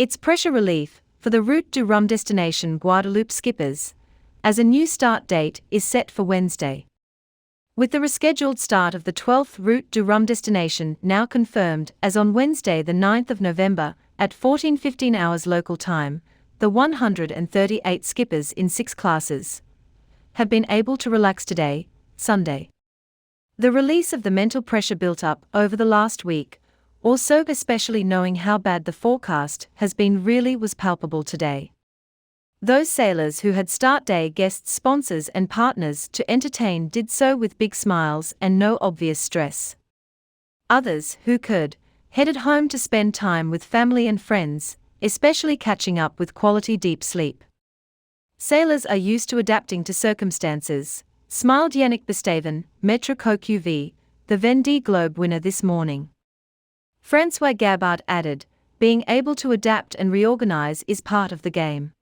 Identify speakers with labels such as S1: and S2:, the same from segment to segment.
S1: It's pressure relief for the Route du Rhum-Destination Guadeloupe skippers, as a new start date is set for Wednesday. With the rescheduled start of the 12th Route du Rhum-Destination now confirmed as on Wednesday the 9th of November at 14:15 hours local time, the 138 skippers in 6 classes have been able to relax today, Sunday. The release of the mental pressure built up over the last week, also especially knowing how bad the forecast has been, really was palpable today. Those sailors who had start day guests, sponsors and partners to entertain did so with big smiles and no obvious stress. Others, who could, headed home to spend time with family and friends, especially catching up with quality deep sleep. Sailors are used to adapting to circumstances, smiled Yannick Bestaven, Metro QV, the Vendée Globe winner this morning. François Gabart added, being able to adapt and reorganize is part of the game.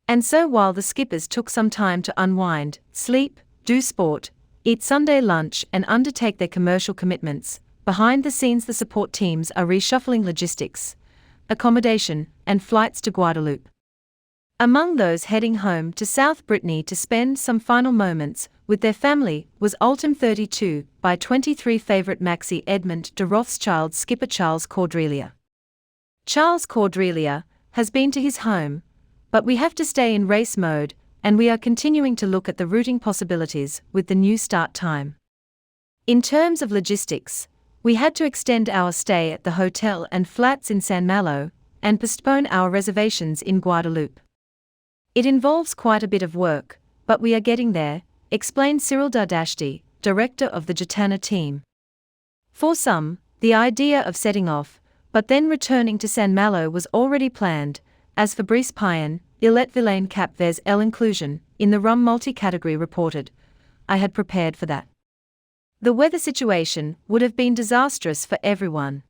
S1: And so while the skippers took some time to unwind, sleep, do sport, eat Sunday lunch and undertake their commercial commitments, behind the scenes the support teams are reshuffling logistics, accommodation, and flights to Guadeloupe. Among those heading home to South Brittany to spend some final moments with their family was Ultim 32 by 23 favorite Maxi Edmond de Rothschild skipper Charles Caudrelier. Charles Caudrelier has been to his home, but we have to stay in race mode, and we are continuing to look at the routing possibilities with the new start time. In terms of logistics, we had to extend our stay at the hotel and flats in Saint-Malo, and postpone our reservations in Guadeloupe. It involves quite a bit of work, but we are getting there, explained Cyril Dardashti, director of the Gitana team. For some, the idea of setting off, but then returning to Saint-Malo was already planned, as Fabrice Payan, Illet Villain Cap Vez L inclusion, in the rum multi-category reported. I had prepared for that. The weather situation would have been disastrous for everyone.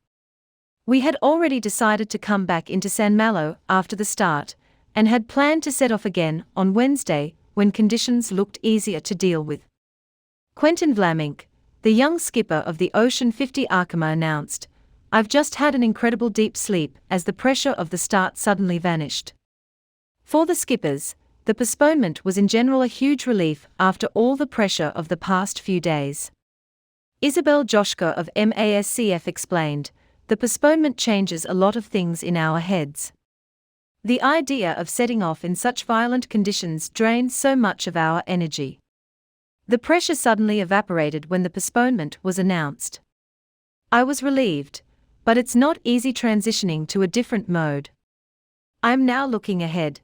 S1: We had already decided to come back into Saint-Malo after the start, and had planned to set off again on Wednesday when conditions looked easier to deal with. Quentin Vlamink, the young skipper of the Ocean 50 Arkema, announced, "I've just had an incredible deep sleep," as the pressure of the start suddenly vanished. For the skippers, the postponement was in general a huge relief after all the pressure of the past few days. Isabel Joshka of MASCF explained, "The postponement changes a lot of things in our heads. The idea of setting off in such violent conditions drained so much of our energy. The pressure suddenly evaporated when the postponement was announced. I was relieved, but it's not easy transitioning to a different mode. I'm now looking ahead.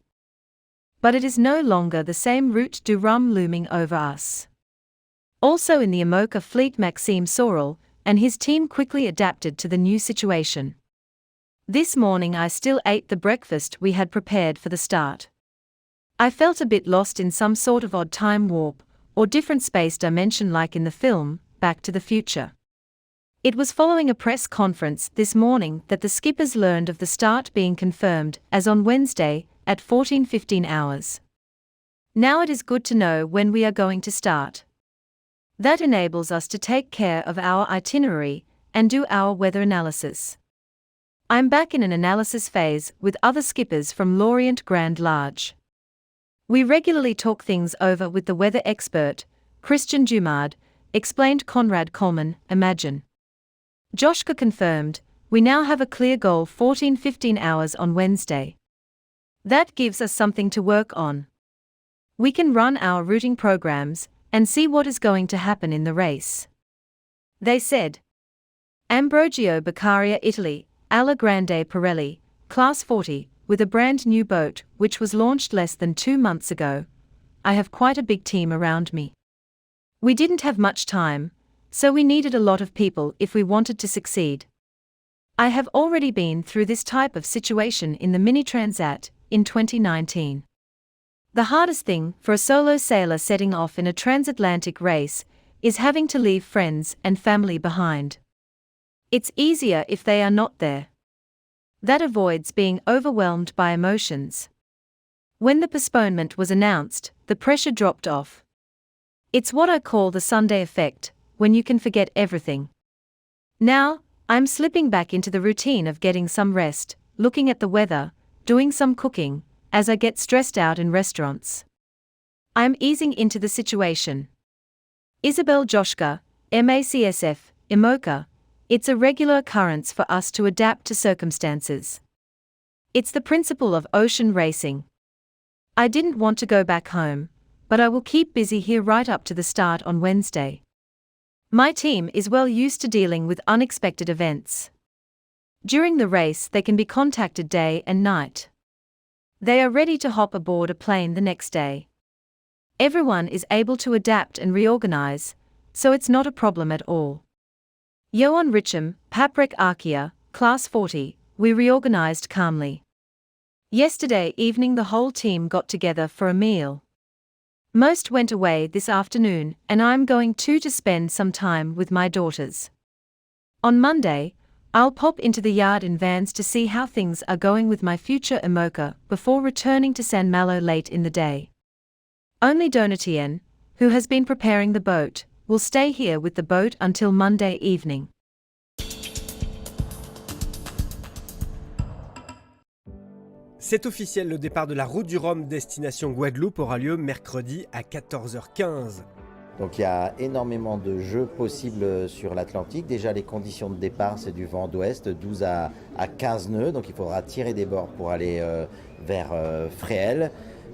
S1: But it is no longer the same Route du Rhum looming over us." Also in the Amoca fleet, Maxime Sorel and his team quickly adapted to the new situation. "This morning I still ate the breakfast we had prepared for the start. I felt a bit lost in some sort of odd time warp, or different space dimension like in the film, Back to the Future." It was following a press conference this morning that the skippers learned of the start being confirmed as on Wednesday at 14:15 hours. "Now it is good to know when we are going to start. That enables us to take care of our itinerary and do our weather analysis. I'm back in an analysis phase with other skippers from Lorient Grand Large. We regularly talk things over with the weather expert, Christian Dumard," explained Conrad Coleman, Imagine. Joshka confirmed, "We now have a clear goal 14:15 hours on Wednesday. That gives us something to work on. We can run our routing programs and see what is going to happen in the race." They said. Ambrogio Beccaria, Italy, Alla Grande Pirelli, Class 40, with a brand new boat which was launched less than 2 months ago. "I have quite a big team around me. We didn't have much time, so we needed a lot of people if we wanted to succeed. I have already been through this type of situation in the Mini Transat in 2019. The hardest thing for a solo sailor setting off in a transatlantic race is having to leave friends and family behind. It's easier if they are not there. That avoids being overwhelmed by emotions. When the postponement was announced, the pressure dropped off. It's what I call the Sunday effect, when you can forget everything. Now, I'm slipping back into the routine of getting some rest, looking at the weather, doing some cooking, as I get stressed out in restaurants. I am easing into the situation. Isabel Joshka, MACSF, IMOCA. It's a regular occurrence for us to adapt to circumstances. It's the principle of ocean racing. I didn't want to go back home, but I will keep busy here right up to the start on Wednesday. My team is well used to dealing with unexpected events. During the race, they can be contacted day and night. They are ready to hop aboard a plane the next day. Everyone is able to adapt and reorganize, so it's not a problem at all. Johan Richem, Paprec Arkia, Class 40, we reorganized calmly. Yesterday evening the whole team got together for a meal. Most went away this afternoon, and I'm going to spend some time with my daughters. On Monday, I'll pop into the yard in Vans to see how things are going with my future IMOCA before returning to San Malo late in the day. Only Donatien, who has been preparing the boat, will stay here with the boat until Monday evening.
S2: C'est officiel, le départ de la Route du Rhum-Destination Guadeloupe aura lieu mercredi à 14h15.
S3: Donc il y a énormément de jeux possibles sur l'Atlantique. Déjà les conditions de départ, c'est du vent d'ouest, 12 à 15 nœuds, donc il faudra tirer des bords pour aller vers Fréhel.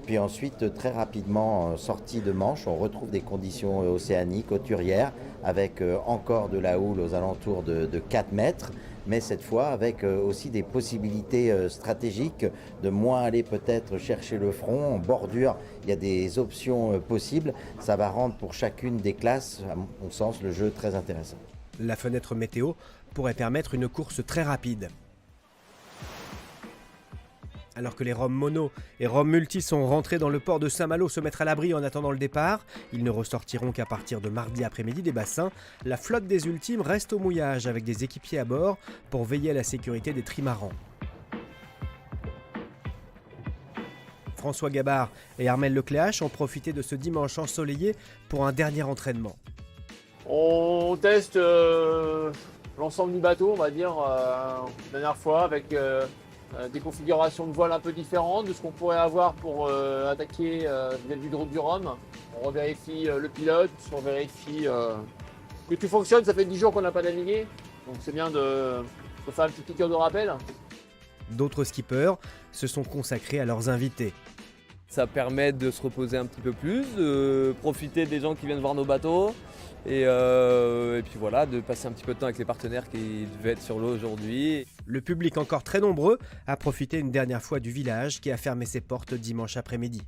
S3: Puis ensuite, très rapidement, sortie de Manche, on retrouve des conditions océaniques, hauturières, avec encore de la houle aux alentours de 4 mètres, mais cette fois avec aussi des possibilités stratégiques de moins aller peut-être chercher le front. En bordure, il y a des options possibles. Ça va rendre pour chacune des classes, à mon sens, le jeu très intéressant.
S2: La fenêtre météo pourrait permettre une course très rapide. Alors que les Roms mono et Roms multi sont rentrés dans le port de Saint-Malo se mettre à l'abri en attendant le départ, ils ne ressortiront qu'à partir de mardi après-midi des bassins. La flotte des ultimes reste au mouillage avec des équipiers à bord pour veiller à la sécurité des trimarans. François Gabard et Armel Lecléache ont profité de ce dimanche ensoleillé pour un dernier entraînement.
S4: On teste l'ensemble du bateau, on va dire, la dernière fois avec des configurations de voile un peu différentes de ce qu'on pourrait avoir pour attaquer vis-à-vis de Route du Rhum. On revérifie le pilote, on vérifie que tout fonctionne. Ça fait 10 jours qu'on n'a pas navigué, donc c'est bien de faire un petit piqueur de rappel.
S2: D'autres skippers se sont consacrés à leurs invités.
S5: Ça permet de se reposer un petit peu plus, de profiter des gens qui viennent voir nos bateaux et puis voilà, de passer un petit peu de temps avec les partenaires qui devaient être sur l'eau aujourd'hui.
S2: Le public encore très nombreux a profité une dernière fois du village qui a fermé ses portes dimanche après-midi.